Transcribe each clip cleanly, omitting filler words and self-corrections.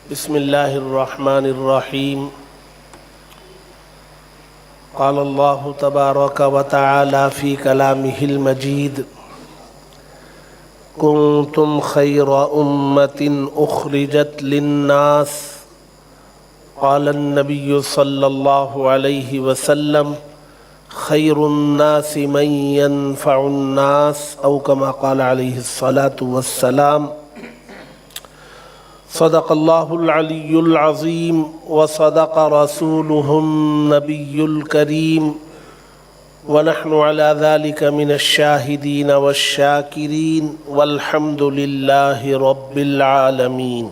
بسم اللہ الرحمن الرحیم قال اللہ تبارک و تعالی فی کلامہ المجید کنتم خیر امت اخرجت للناس قال النبی صلی اللہ علیہ وسلم خیر الناس من ينفع الناس او کما قال علیہ الصلاة والسلام صدق اللہ العلی العظیم وصدق رسوله النبی الکریم ونحن على ذلك من الشاہدین والشاکرین والحمد للہ رب العالمین۔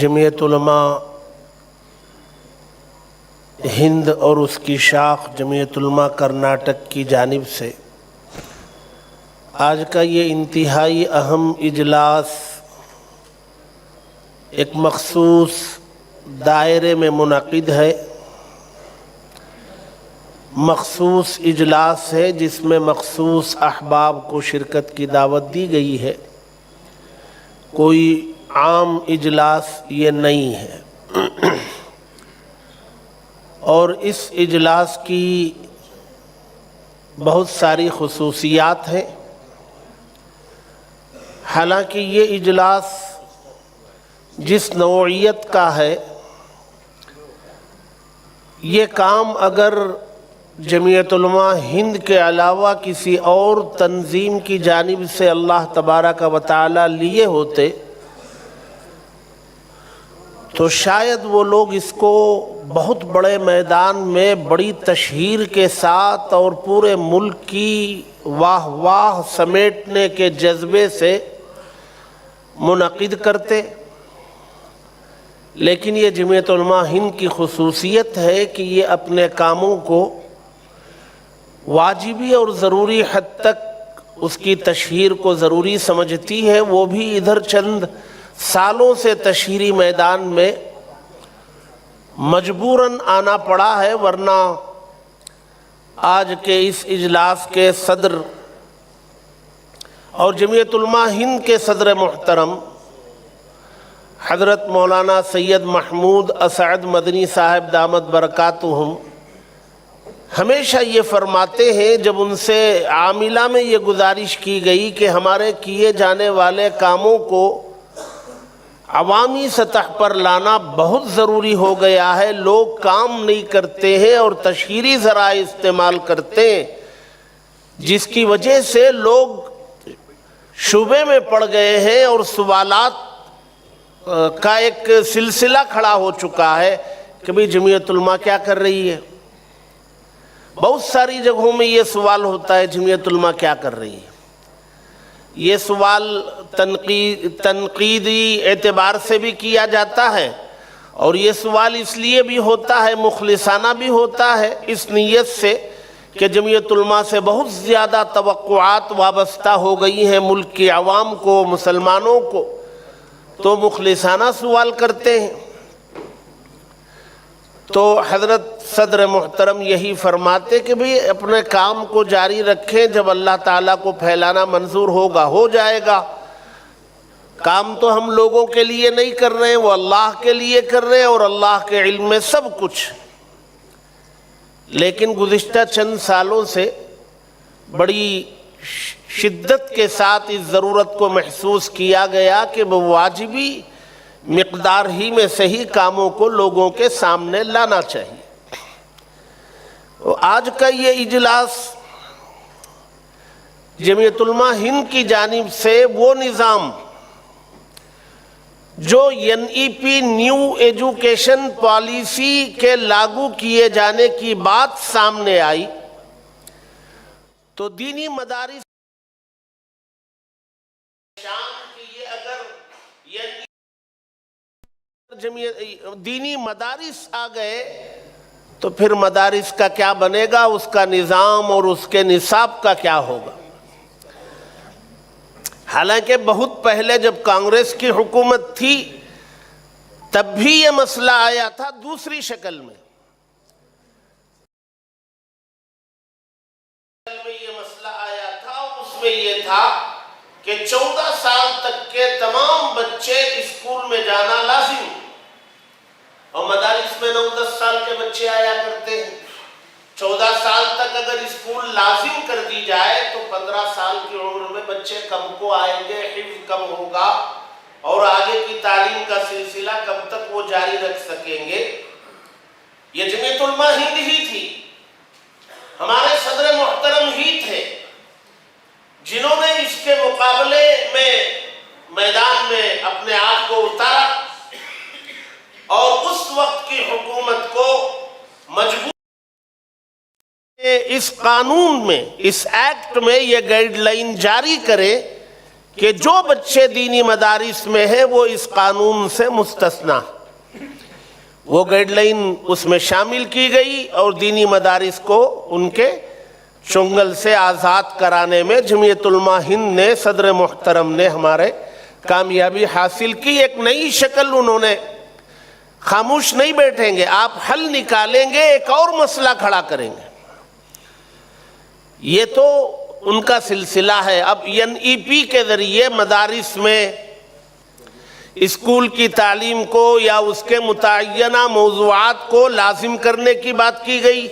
جمعیت علماء ہند اور اس کی شاخ جمعیت علماء کرناٹک کی جانب سے آج کا یہ انتہائی اہم اجلاس ایک مخصوص دائرے میں منعقد ہے، مخصوص اجلاس ہے جس میں مخصوص احباب کو شرکت کی دعوت دی گئی ہے، کوئی عام اجلاس یہ نہیں ہے۔ اور اس اجلاس کی بہت ساری خصوصیات ہیں۔ حالانکہ یہ اجلاس جس نوعیت کا ہے، یہ کام اگر جمعیت علماء ہند کے علاوہ کسی اور تنظیم کی جانب سے اللہ تبارک و تعالی لیے ہوتے تو شاید وہ لوگ اس کو بہت بڑے میدان میں بڑی تشہیر کے ساتھ اور پورے ملک کی واہ واہ سمیٹنے کے جذبے سے منعقد کرتے، لیکن یہ جمعیت علماء ہند کی خصوصیت ہے کہ یہ اپنے کاموں کو واجبی اور ضروری حد تک اس کی تشہیر کو ضروری سمجھتی ہے، وہ بھی ادھر چند سالوں سے تشہیری میدان میں مجبوراً آنا پڑا ہے، ورنہ آج کے اس اجلاس کے صدر اور جمعیت علماء ہند کے صدر محترم حضرت مولانا سید محمود اسعد مدنی صاحب دامت برکاتہم ہمیشہ یہ فرماتے ہیں، جب ان سے عاملہ میں یہ گزارش کی گئی کہ ہمارے کیے جانے والے کاموں کو عوامی سطح پر لانا بہت ضروری ہو گیا ہے، لوگ کام نہیں کرتے ہیں اور تشہیری ذرائع استعمال کرتے ہیں، جس کی وجہ سے لوگ شبے میں پڑ گئے ہیں اور سوالات کا ایک سلسلہ کھڑا ہو چکا ہے کہ بھئی جمعیت علماء کیا کر رہی ہے۔ بہت ساری جگہوں میں یہ سوال ہوتا ہے، جمعیت علماء کیا کر رہی ہے۔ یہ سوال تنقیدی اعتبار سے بھی کیا جاتا ہے، اور یہ سوال اس لیے بھی ہوتا ہے، مخلصانہ بھی ہوتا ہے، اس نیت سے کہ جمعیت علماء سے بہت زیادہ توقعات وابستہ ہو گئی ہیں ملک کی عوام کو، مسلمانوں کو، تو مخلصانہ سوال کرتے ہیں۔ تو حضرت صدر محترم یہی فرماتے کہ بھی اپنے کام کو جاری رکھیں، جب اللہ تعالیٰ کو پھیلانا منظور ہوگا ہو جائے گا۔ کام تو ہم لوگوں کے لیے نہیں کر رہے ہیں، وہ اللہ کے لیے کر رہے ہیں، اور اللہ کے علم میں سب کچھ۔ لیکن گزشتہ چند سالوں سے بڑی شدت کے ساتھ اس ضرورت کو محسوس کیا گیا کہ وہ واجبی مقدار ہی میں صحیح کاموں کو لوگوں کے سامنے لانا چاہیے۔ آج کا یہ اجلاس جمعیت علماء ہند کی جانب سے وہ نظام جو NEP نیو ایجوکیشن پالیسی کے لاگو کیے جانے کی بات سامنے آئی تو دینی مدارس دینی مدارس آ گئے تو پھر مدارس کا کیا بنے گا، اس کا نظام اور اس کے نصاب کا کیا ہوگا۔ حالانکہ بہت پہلے جب کانگریس کی حکومت تھی تب بھی یہ مسئلہ آیا تھا دوسری شکل میں۔ یہ مسئلہ آیا تھا، اس میں یہ تھا کہ 14 سال سال کے بچے آیا کرتے ہیں. 14 سال تک اگر اسکول لازم کر دی جائے تو 15 سال کی عمر میں بچے کم کو آئیں گے, حفظ کم ہوگا, اور آگے کی تعلیم کا سلسلہ کب تک وہ جاری رکھ سکیں گے. یہ جمعیت علماء ہند ہی تھی, ہمارے صدر محترم ہی تھے جنہوں نے اس کے مقابلے میں میدان میں اپنے آپ کو اتارا اور اس وقت کی حکومت کو مجبور اس قانون میں, اس ایکٹ میں یہ گائیڈ لائن جاری کرے کہ جو بچے دینی مدارس میں ہیں وہ اس قانون سے مستثنا. وہ گائیڈ لائن اس میں شامل کی گئی اور دینی مدارس کو ان کے چنگل سے آزاد کرانے میں جمعیت علماء ہند نے, صدر محترم نے ہمارے کامیابی حاصل کی. ایک نئی شکل انہوں نے, خاموش نہیں بیٹھیں گے, آپ حل نکالیں گے, ایک اور مسئلہ کھڑا کریں گے. یہ تو ان کا سلسلہ ہے. اب NEP کے ذریعے مدارس میں اسکول کی تعلیم کو یا اس کے متعینہ موضوعات کو لازم کرنے کی بات کی گئی,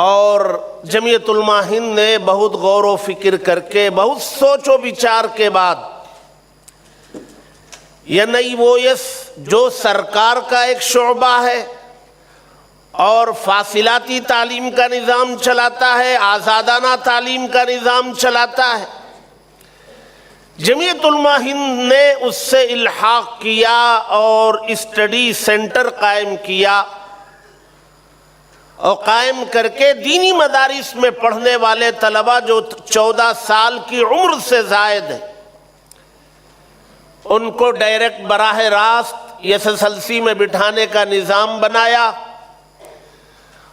اور جمعیت علماء ہند نے بہت غور و فکر کر کے, بہت سوچ و بچار کے بعد NIOS جو سرکار کا ایک شعبہ ہے اور فاصلاتی تعلیم کا نظام چلاتا ہے, آزادانہ تعلیم کا نظام چلاتا ہے, جمعیت علماء ہند نے اس سے الحاق کیا اور اسٹڈی سینٹر قائم کیا, اور قائم کر کے دینی مدارس میں پڑھنے والے طلبہ جو 14 سال کی عمر سے زائد ہیں ان کو ڈائریکٹ براہ راست SSLC میں بٹھانے کا نظام بنایا.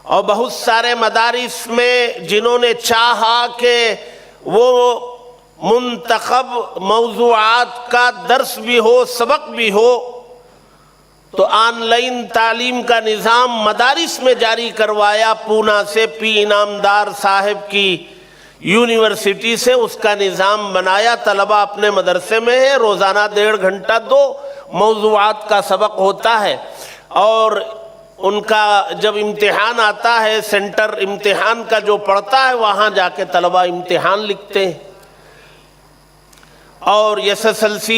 اور بہت سارے مدارس میں جنہوں نے چاہا کہ وہ منتخب موضوعات کا درس بھی ہو, سبق بھی ہو, تو آن لائن تعلیم کا نظام مدارس میں جاری کروایا. پونا سے P انعامدار صاحب کی یونیورسٹی سے اس کا نظام بنایا. طلبہ اپنے مدرسے میں ہے, روزانہ 1.5 گھنٹہ 2 موضوعات کا سبق ہوتا ہے, اور ان کا جب امتحان آتا ہے, سینٹر امتحان کا جو پڑتا ہے وہاں جا کے طلبہ امتحان لکھتے ہیں. اور SSLC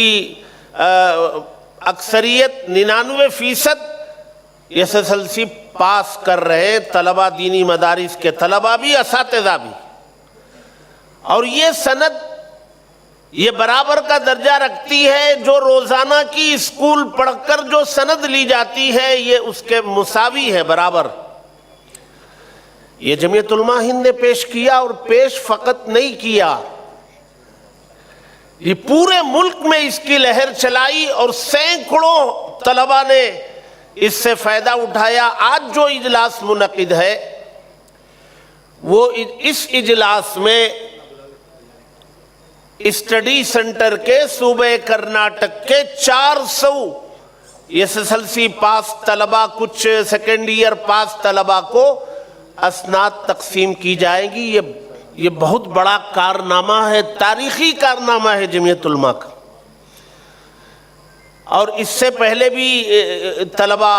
اکثریت 99% SSLC پاس کر رہے طلبہ, دینی مدارس کے طلبہ بھی, اساتذہ بھی. اور یہ سند یہ برابر کا درجہ رکھتی ہے. جو روزانہ کی اسکول پڑھ کر جو سند لی جاتی ہے یہ اس کے مساوی ہے, برابر. یہ جمعیت علماء ہند نے پیش کیا, اور پیش فقط نہیں کیا, یہ پورے ملک میں اس کی لہر چلائی اور سینکڑوں طلبہ نے اس سے فائدہ اٹھایا. آج جو اجلاس منعقد ہے وہ اس اجلاس میں اسٹڈی سینٹر کے صوبہ کرناٹک کے 400 SSLC پاس طلبہ, کچھ سیکنڈ ایئر پاس طلبہ کو اسناد تقسیم کی جائیں گی. یہ بہت بڑا کارنامہ ہے, تاریخی کارنامہ ہے جمعیت علماء کا. اور اس سے پہلے بھی طلبہ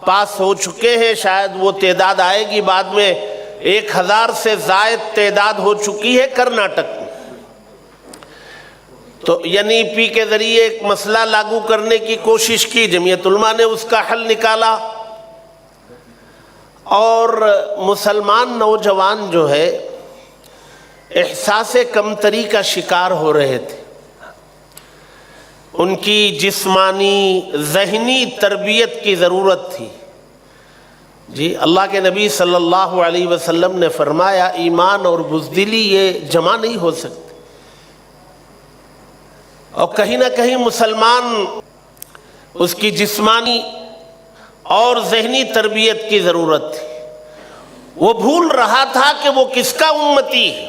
پاس ہو چکے ہیں, شاید وہ تعداد آئے گی بعد میں. 1000 سے زائد تعداد ہو چکی ہے کرناٹک میں. تو NEP کے ذریعے ایک مسئلہ لاگو کرنے کی کوشش کی, جمعیت علماء نے اس کا حل نکالا. اور مسلمان نوجوان جو ہے احساس کمتری کا شکار ہو رہے تھے, ان کی جسمانی ذہنی تربیت کی ضرورت تھی. جی اللہ کے نبی صلی اللہ علیہ وسلم نے فرمایا ایمان اور بزدلی یہ جمع نہیں ہو سکتے, اور کہیں نہ کہیں مسلمان اس کی جسمانی اور ذہنی تربیت کی ضرورت تھی. وہ بھول رہا تھا کہ وہ کس کا امتی ہے,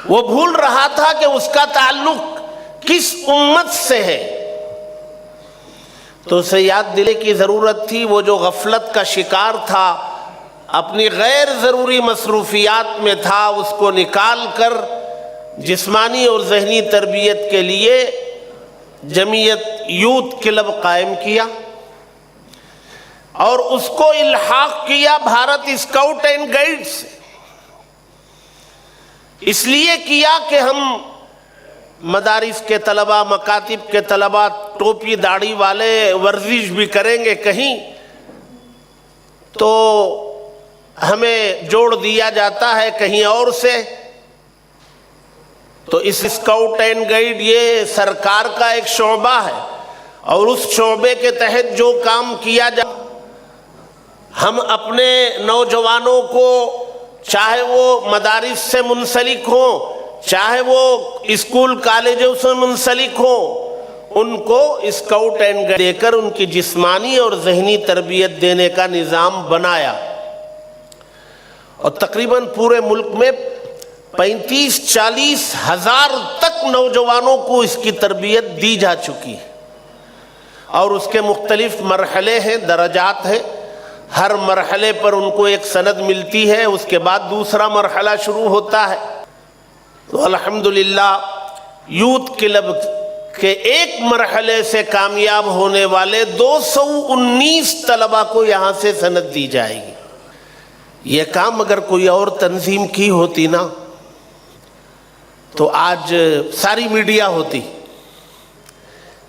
وہ بھول رہا تھا کہ اس کا تعلق کس امت سے ہے. تو اسے یاد دلانے کی ضرورت تھی. وہ جو غفلت کا شکار تھا, اپنی غیر ضروری مصروفیات میں تھا, اس کو نکال کر جسمانی اور ذہنی تربیت کے لیے جمعیت یوتھ کلب قائم کیا. اور اس کو الحاق کیا بھارت اسکاؤٹ اینڈ گائیڈ سے. اس لیے کیا کہ ہم مدارس کے طلباء، مکاتب کے طلباء ٹوپی داڑھی والے ورزش بھی کریں گے کہیں تو ہمیں جوڑ دیا جاتا ہے کہیں اور سے. تو اس اسکاؤٹ اینڈ گائیڈ یہ سرکار کا ایک شعبہ ہے، اور اس شعبے کے تحت جو کام کیا جائے، ہم اپنے نوجوانوں کو، چاہے وہ مدارس سے منسلک ہوں، چاہے وہ اسکول کالجوں سے منسلک ہوں، ان کو اسکاؤٹ اینڈ گائیڈ دے کر ان کی جسمانی اور ذہنی تربیت دینے کا نظام بنایا. اور تقریباً پورے ملک میں 35-40 ہزار تک نوجوانوں کو اس کی تربیت دی جا چکی ہے. اور اس کے مختلف مرحلے ہیں، درجات ہیں. ہر مرحلے پر ان کو ایک سند ملتی ہے، اس کے بعد دوسرا مرحلہ شروع ہوتا ہے. تو الحمدللہ یوتھ کلب کے ایک مرحلے سے کامیاب ہونے والے 219 طلباء کو یہاں سے سند دی جائے گی. یہ کام اگر کوئی اور تنظیم کی ہوتی نا تو آج ساری میڈیا ہوتی،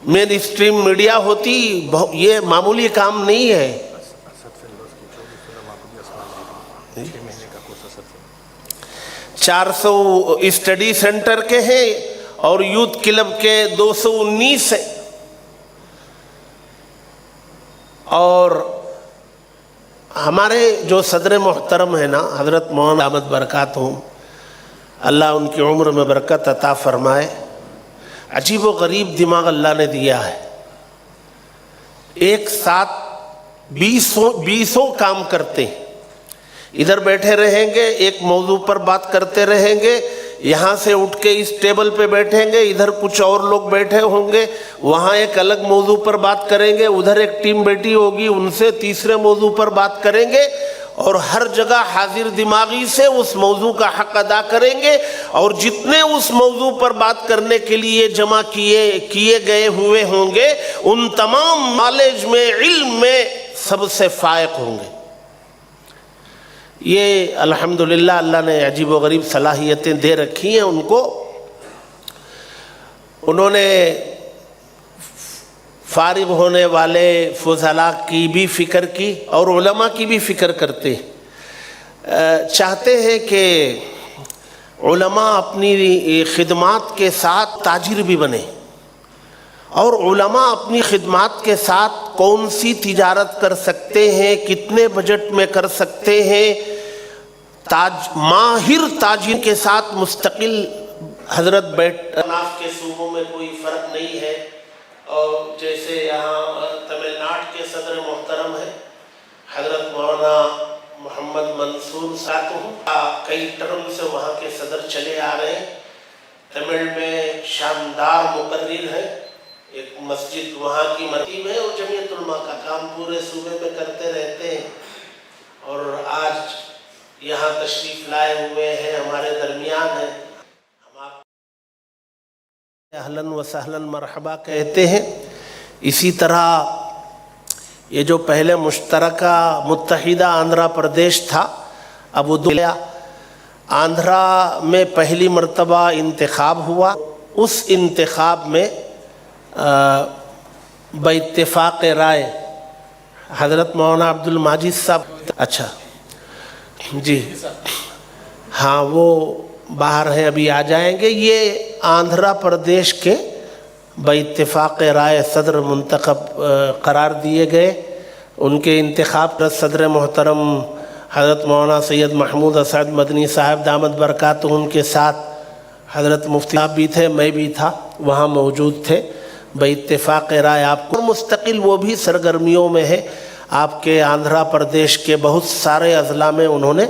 مین اسٹریم میڈیا ہوتی. یہ معمولی کام نہیں ہے. 400 اسٹڈی سینٹر کے ہیں اور یوتھ کلب کے 219 ہیں. اور ہمارے جو صدر محترم ہیں نا حضرت مولانا دامت برکاتہم، اللہ ان کی عمر میں برکت عطا فرمائے. عجیب و غریب دماغ اللہ نے دیا ہے. ایک ساتھ 20 کام کرتے ہیں. ادھر بیٹھے رہیں گے، ایک موضوع پر بات کرتے رہیں گے، یہاں سے اٹھ کے اس ٹیبل پہ بیٹھیں گے، ادھر کچھ اور لوگ بیٹھے ہوں گے، وہاں ایک الگ موضوع پر بات کریں گے، ادھر ایک ٹیم بیٹھی ہوگی، ان سے تیسرے موضوع پر بات کریں گے، اور ہر جگہ حاضر دماغی سے اس موضوع کا حق ادا کریں گے. اور جتنے اس موضوع پر بات کرنے کے لیے جمع کیے گئے ہوئے ہوں گے، ان تمام نالج میں، علم میں سب سے فائق ہوں گے. یہ الحمدللہ اللہ نے عجیب و غریب صلاحیتیں دے رکھی ہیں ان کو. انہوں نے فارغ ہونے والے فضلاء کی بھی فکر کی اور علماء کی بھی فکر کرتے ہیں. چاہتے ہیں کہ علماء اپنی خدمات کے ساتھ تاجر بھی بنے، اور علماء اپنی خدمات کے ساتھ کون سی تجارت کر سکتے ہیں، کتنے بجٹ میں کر سکتے ہیں. ماہر تاجر کے ساتھ مستقل حضرت ناف کے صوبوں میں کوئی فرق نہیں ہے. اور جیسے یہاں تمل ناڈو کے صدر محترم ہیں حضرت مولانا محمد منصور صاحب، کئی ٹرم سے وہاں کے صدر چلے آ رہے ہیں. تمل میں شاندار مقرر ہے، ایک مسجد وہاں کی مرتیب ہے، اور جمعیت علماء کا کام پورے صوبے میں کرتے رہتے ہیں. اور آج یہاں تشریف لائے ہوئے ہیں، ہمارے درمیان ہیں. ہم آپ اہلاً و سہلاً مرحبا کہتے ہیں. اسی طرح یہ جو پہلے مشترکہ متحدہ آندھرا پردیش تھا، اب وہ آندھرا میں پہلی مرتبہ انتخاب ہوا. اس انتخاب میں باتفاق رائے حضرت مولانا عبد الماجد صاحب، اچھا جی ہاں وہ باہر ہیں، ابھی آ جائیں گے. یہ آندھرا پردیش کے باتفاق رائے صدر منتخب قرار دیے گئے. ان کے انتخاب پر صدر محترم حضرت مولانا سید محمود اسعد مدنی صاحب دامت برکاتہم کے ساتھ حضرت مفتی صاحب بھی تھے، میں بھی تھا، وہاں موجود تھے. باتفاق رائے آپ کو مستقل وہ بھی سرگرمیوں میں ہے. آپ کے آندھرا پردیش کے بہت سارے اضلاع میں انہوں نے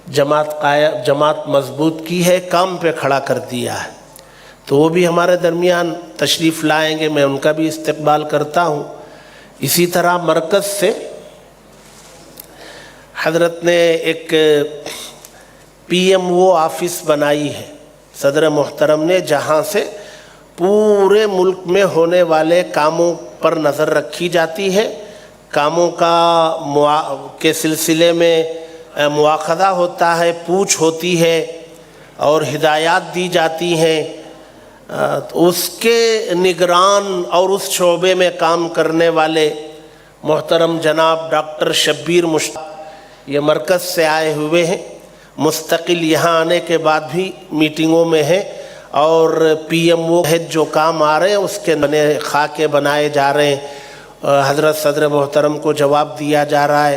جماعت مضبوط کی ہے، کام پہ کھڑا کر دیا ہے. تو وہ بھی ہمارے درمیان تشریف لائیں گے، میں ان کا بھی استقبال کرتا ہوں. اسی طرح مرکز سے حضرت نے ایک پی ایم او آفس بنائی ہے صدر محترم نے، جہاں سے پورے ملک میں ہونے والے کاموں پر نظر رکھی جاتی ہے. کاموں کے سلسلے میں مواخذہ ہوتا ہے، پوچھ ہوتی ہے اور ہدایات دی جاتی ہیں، اس کے نگران اور اس شعبے میں کام کرنے والے محترم جناب ڈاکٹر شبیر مشتاق یہ مرکز سے آئے ہوئے ہیں، مستقل یہاں آنے کے بعد بھی میٹنگوں میں ہیں، اور پی ایم او جو کام آ رہے ہیں اس کے نئے خاکے بنائے جا رہے ہیں، حضرت صدر محترم کو جواب دیا جا رہا ہے۔